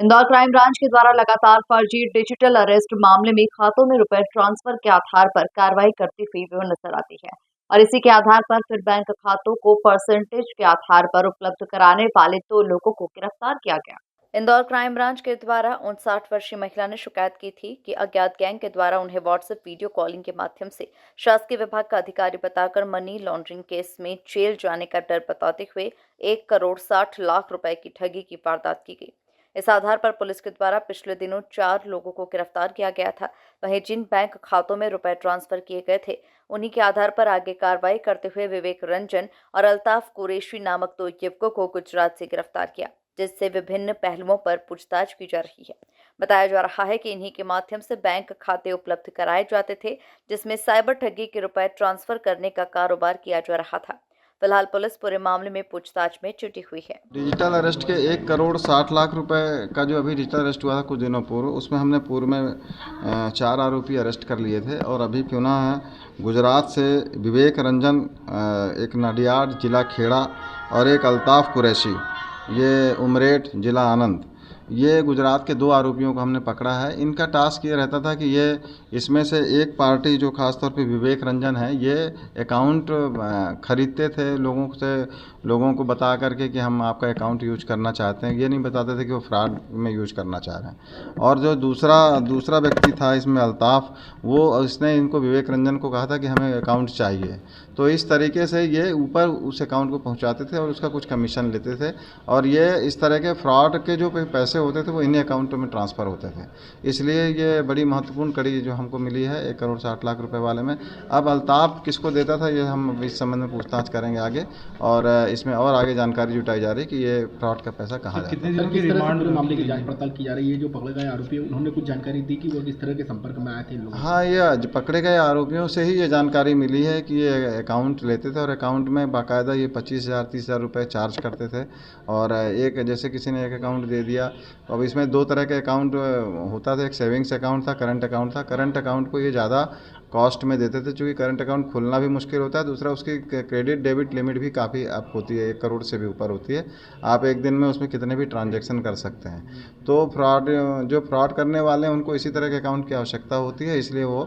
Indore crime branch के द्वारा लगातार फर्जी डिजिटल अरेस्ट मामले में खातों में रुपए ट्रांसफर के आधार पर कार्रवाई करती हुई नजर आती है और इसी के आधार पर फिर बैंक खातों को परसेंटेज के आधार पर उपलब्ध कराने वाले 2 लोगों को गिरफ्तार किया गया। इंदौर क्राइम ब्रांच के द्वारा 59 वर्षीय महिला ने शिकायत की थी कि अज्ञात गैंग के द्वारा उन्हें व्हाट्सएप वीडियो कॉलिंग के माध्यम से शासकीय विभाग का अधिकारी बताकर मनी लॉन्ड्रिंग केस में जेल जाने का डर बताते हुए 1,60,00,000 रुपए की ठगी की वारदात की गई। इस आधार पर पुलिस के द्वारा पिछले दिनों 4 लोगों को गिरफ्तार किया गया था। वहीं जिन बैंक खातों में रुपए ट्रांसफर किए गए थे उन्हीं के आधार पर आगे कार्रवाई करते हुए विवेक रंजन और अल्ताफ कुरैशी नामक 2 युवकों को गुजरात से गिरफ्तार किया, जिससे विभिन्न पहलुओं पर पूछताछ की जा रही है। बताया जा रहा है कि इन्हीं के माध्यम से बैंक खाते उपलब्ध कराए जाते थे, जिसमें साइबर ठगी के रुपए ट्रांसफर करने का कारोबार किया जा रहा था। फिलहाल पुलिस पूरे मामले में पूछताछ में जुटी हुई है। डिजिटल अरेस्ट के 1,60,00,000 रुपए का जो अभी डिजिटल अरेस्ट हुआ था कुछ दिनों पूर्व, उसमें हमने पूर्व में 4 आरोपी अरेस्ट कर लिए थे और अभी पुनः गुजरात से विवेक रंजन, एक नडियाड जिला खेड़ा और एक अल्ताफ कुरैशी, ये उमरेठ जिला आनंद, ये गुजरात के 2 आरोपियों को हमने पकड़ा है। इनका टास्क ये रहता था कि ये इसमें से एक पार्टी जो खासतौर पे विवेक रंजन है, ये अकाउंट खरीदते थे लोगों को बता करके कि हम आपका अकाउंट यूज करना चाहते हैं। ये नहीं बताते थे कि वो फ्रॉड में यूज करना चाह रहे हैं। और जो दूसरा व्यक्ति था इसमें अल्ताफ, वो उसने इनको विवेक रंजन को कहा था कि हमें अकाउंट चाहिए, तो इस तरीके से ये ऊपर उस अकाउंट को पहुंचाते थे और उसका कुछ कमीशन लेते थे और ये इस तरह के फ्रॉड के जो पैसे होते थे वो इन्हीं अकाउंटों में ट्रांसफ़र होते थे। इसलिए ये बड़ी महत्वपूर्ण कड़ी जो हमको मिली है 1,60,00,000 रुपए वाले में। अब अल्ताफ किसको देता था ये हम इस संबंध में पूछताछ करेंगे आगे और इसमें और आगे जानकारी जुटाई जा रही है कि ये फ्रॉड का पैसा कहाँ जाता है। कितने दिनों की रिमांड मामले की जांच पड़ताल की जा रही है? जो पकड़े गए आरोपी उन्होंने कुछ जानकारी दी कि वो किस तरह के संपर्क में आए थे लोग? हाँ, ये पकड़े गए आरोपियों से ही ये जानकारी मिली है कि ये अकाउंट लेते थे और अकाउंट में बाकायदा ये 25,000 30,000 रुपये चार्ज करते थे और एक जैसे किसी ने एक अकाउंट दे दिया। अब इसमें 2 तरह के अकाउंट होता था, एक सेविंग्स अकाउंट था, करंट अकाउंट था। करंट अकाउंट को ये ज़्यादा कॉस्ट में देते थे, चूँकि करंट अकाउंट खुलना भी मुश्किल होता है। दूसरा, उसकी क्रेडिट डेबिट लिमिट भी काफ़ी अप होती है, 1 करोड़ से भी ऊपर होती है। आप एक दिन में उसमें कितने भी ट्रांजैक्शन कर सकते हैं। तो जो फ्रॉड करने वाले हैं उनको इसी तरह के अकाउंट की आवश्यकता होती है, इसलिए वो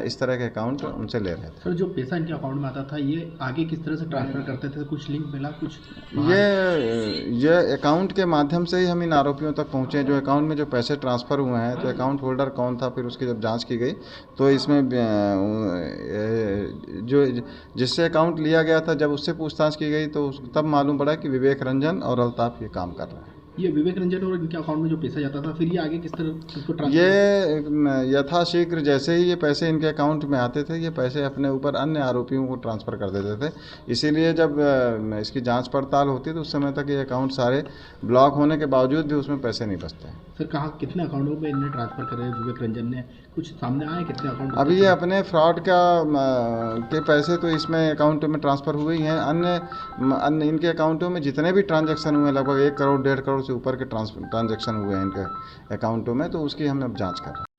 इस तरह के अकाउंट उनसे ले रहे थे। सर, जो पैसा इनके अकाउंट में आता था ये आगे किस तरह से ट्रांसफ़र करते थे? कुछ लिंक मिला कुछ? ये अकाउंट के माध्यम से ही हम इन आरोपियों तक पहुँचे। जो अकाउंट में जो पैसे ट्रांसफ़र हुए हैं, तो अकाउंट होल्डर कौन था, फिर उसकी जब जांच की गई तो इसमें जो जिससे अकाउंट लिया गया था, जब उससे पूछताछ की गई तो तब मालूम पड़ा कि विवेक रंजन और अल्ताफ ये काम कर रहे हैं। ये विवेक रंजन और इनके अकाउंट में जो पैसा जाता था, फिर ये आगे किस तरह इसको ट्रांसफर? ये यथाशीघ्र जैसे ही ये पैसे इनके अकाउंट में आते थे, ये पैसे अपने ऊपर अन्य आरोपियों को ट्रांसफ़र कर देते थे। इसीलिए जब इसकी जांच पड़ताल होती तो उस समय तक ये अकाउंट सारे ब्लॉक होने के बावजूद भी उसमें पैसे नहीं बचते। सर, कहाँ कितने अकाउंटों में इन्हें ट्रांसफ़र करे विवेक रंजन ने? कुछ सामने आए कितने अकाउंट? अभी ये अपने फ्रॉड के पैसे तो इसमें अकाउंट में ट्रांसफ़र हुए ही हैं। अन्य इनके अकाउंटों में जितने भी ट्रांजैक्शन हुए, लगभग 1 करोड़ 1.5 करोड़ से ऊपर के ट्रांजैक्शन हुए हैं इनके अकाउंटों में, तो उसकी हम अब जांच कर रहे हैं।